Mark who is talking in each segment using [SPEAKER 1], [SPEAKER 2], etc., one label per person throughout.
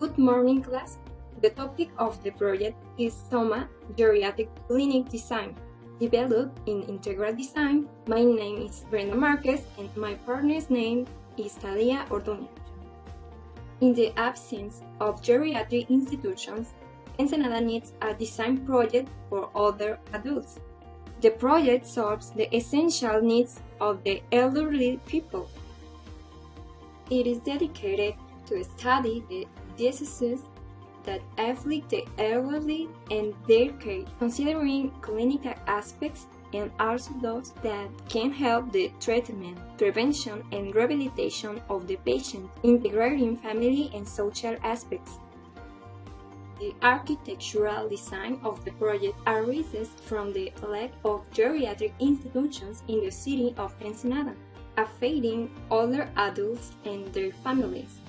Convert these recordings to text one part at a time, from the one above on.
[SPEAKER 1] Good morning, class. The topic of the project is SOMA Geriatric Clinic Design, developed in Integral Design. My name is Brenda Marquez and my partner's name is Talia Orduña. In the absence of geriatric institutions, Ensenada needs a design project for older adults. The project solves the essential needs of the elderly people. It is dedicated to study the diseases that afflict the elderly and their care, considering clinical aspects and also those that can help the treatment, prevention, and rehabilitation of the patient, integrating family and social aspects. The architectural design of the project arises from the lack of geriatric institutions in the city of Ensenada, affecting older adults and their families.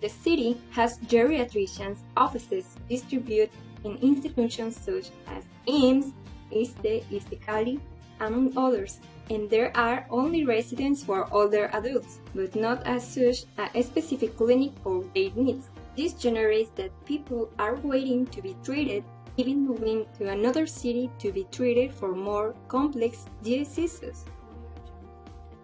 [SPEAKER 1] The city has geriatricians' offices distributed in institutions such as IMSS, ISTE, among others, and there are only residences for older adults, but not as such a specific clinic for their needs. This generates that people are waiting to be treated, even moving to another city to be treated for more complex diseases.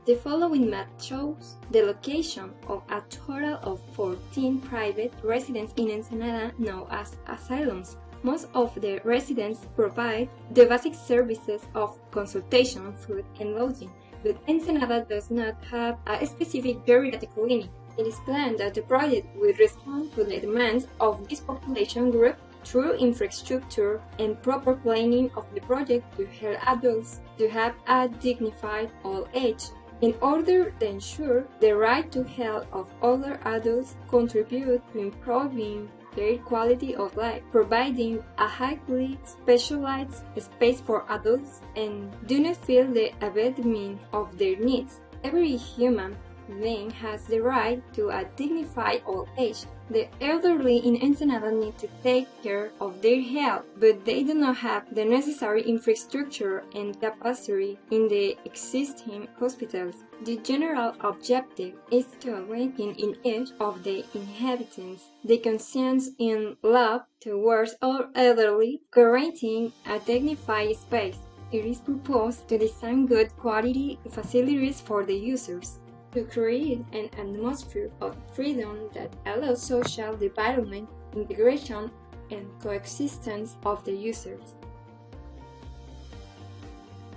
[SPEAKER 1] The following map shows the location of a total of 14 private residences in Ensenada known as asylums. Most of the residents provide the basic services of consultation, food, and lodging, but Ensenada does not have a specific geriatric clinic. It is planned that the project will respond to the demands of this population group through infrastructure and proper planning of the project to help adults to have a dignified old age. In order to ensure the right to health of older adults, contribute to improving their quality of life, providing a highly specialized space for adults and do not feel the abandonment of their needs. Every human being has the right to a dignified old age. The elderly in Ensenada need to take care of their health, but they do not have the necessary infrastructure and capacity in the existing hospitals. The general objective is to awaken in each of the inhabitants the conscience and love towards all elderly, guaranteeing a dignified space. It is proposed to design good quality facilities for the users, to create an atmosphere of freedom that allows social development, integration, and coexistence of the users.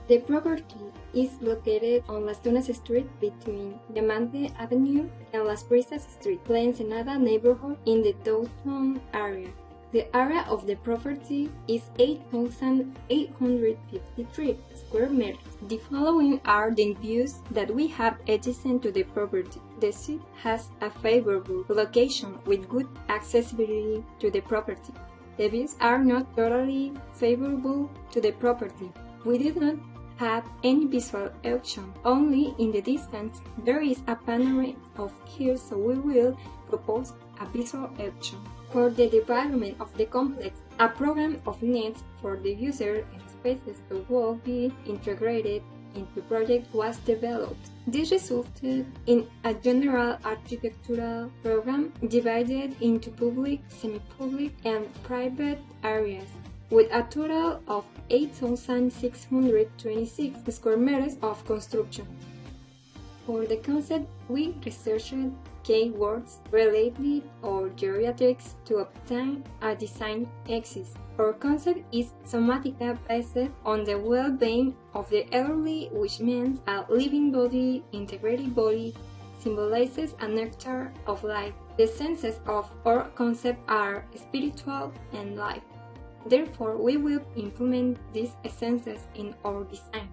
[SPEAKER 1] The property is located on Las Tunas Street between Diamante Avenue and Las Brisas Street, La Ensenada neighborhood in the downtown area. The area of the property is 8,853 square meters. The following are the views that we have adjacent to the property. The site has a favorable location with good accessibility to the property. The views are not totally favorable to the property. We did not have any visual option. Only in the distance there is a panorama of hills, so we will propose a visual option. For the development of the complex, a program of needs for the user and spaces to will be integrated into project was developed. This resulted in a general architectural program divided into public, semi-public, and private areas, with a total of 8,626 square meters of construction. For the concept, we researched keywords related or geriatrics to obtain a design axis. Our concept is somatica based on the well-being of the elderly, which means a living body, integrated body, symbolizes a nectar of life. The senses of our concept are spiritual and life. Therefore, we will implement these essences in our design.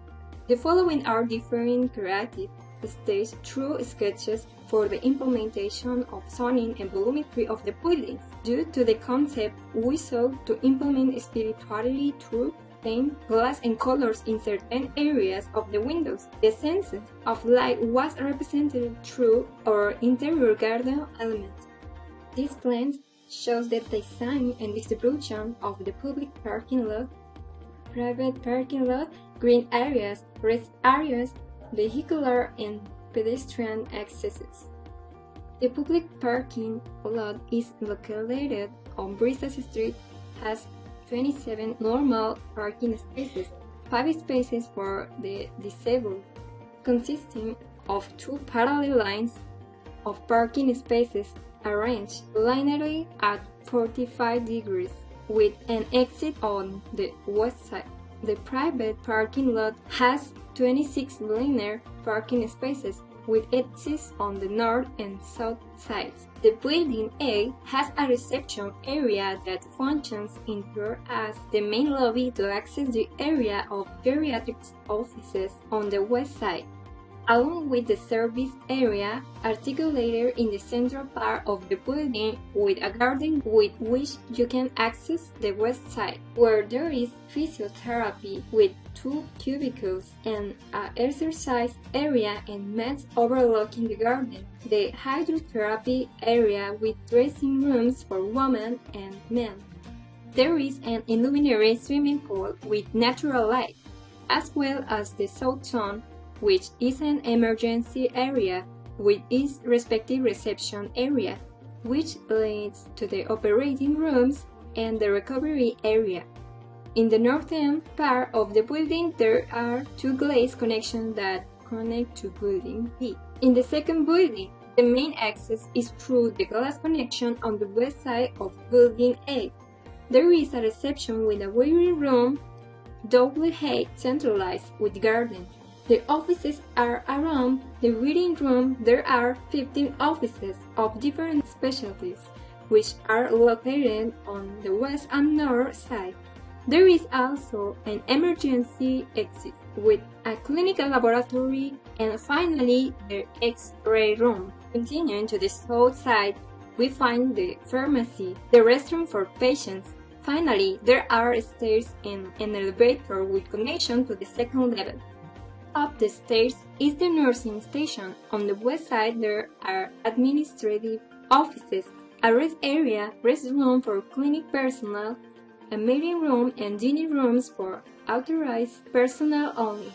[SPEAKER 1] The following are different creative stage through sketches for the implementation of zoning and volumetry of the buildings. Due to the concept, we sought to implement spirituality through paint, glass, and colors in certain areas of the windows. The sense of light was represented through our interior garden elements. This plan shows the design and distribution of the public parking lot, private parking lot, green areas, rest areas, vehicular and pedestrian accesses. The public parking lot is located on Brisas Street, has 27 normal parking spaces, 5 spaces for the disabled, consisting of 2 parallel lines of parking spaces arranged linearly at 45 degrees, with an exit on the west side. The private parking lot has 26 linear parking spaces, with exits on the north and south sides. The building A has a reception area that functions in part as the main lobby to access the area of geriatric offices on the west side, along with the service area articulated in the central part of the building with a garden with which you can access the west side, where there is physiotherapy with 2 cubicles and an exercise area and mats overlooking the garden, the hydrotherapy area with dressing rooms for women and men. There is an illuminated swimming pool with natural light, as well as the south zone, which is an emergency area with its respective reception area, which leads to the operating rooms and the recovery area. In the northern part of the building, there are 2 glass connections that connect to building B. In the second building, the main access is through the glass connection on the west side of building A. There is a reception with a waiting room, double height centralized with garden. The offices are around the reading room. There are 15 offices of different specialties, which are located on the west and north side. There is also an emergency exit with a clinical laboratory and finally the X-ray room. Continuing to the south side, we find the pharmacy, the restroom for patients. Finally, there are stairs and an elevator with connection to the second level. Up the stairs is the nursing station. On the west side there are administrative offices, a rest area, restroom for clinic personnel, a meeting room and dining rooms for authorized personnel only.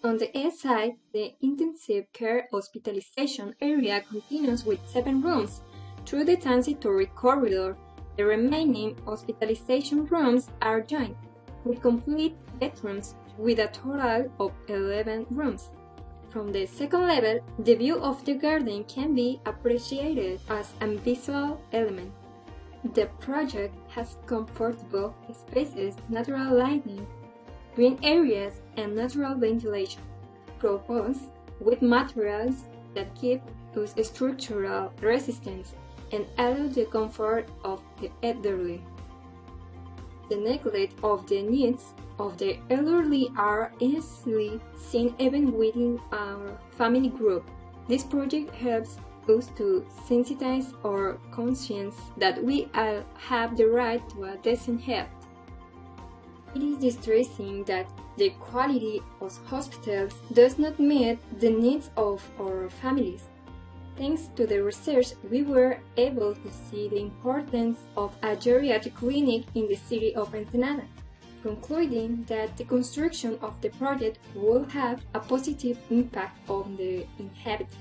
[SPEAKER 1] On the east side, the intensive care hospitalization area continues with 7 rooms through the transitory corridor. The remaining hospitalization rooms are joined with complete bedrooms with a total of 11 rooms. From the second level, the view of the garden can be appreciated as a visual element. The project has comfortable spaces, natural lighting, green areas, and natural ventilation, proposed with materials that keep us structural resistance and allow the comfort of the elderly. The neglect of the needs of the elderly are easily seen even within our family group. This project helps us to sensitize our conscience that we all have the right to a decent health. It is distressing that the quality of hospitals does not meet the needs of our families. Thanks to the research, we were able to see the importance of a geriatric clinic in the city of Ensenada, concluding that the construction of the project will have a positive impact on the inhabitants.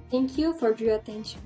[SPEAKER 1] Thank you for your attention.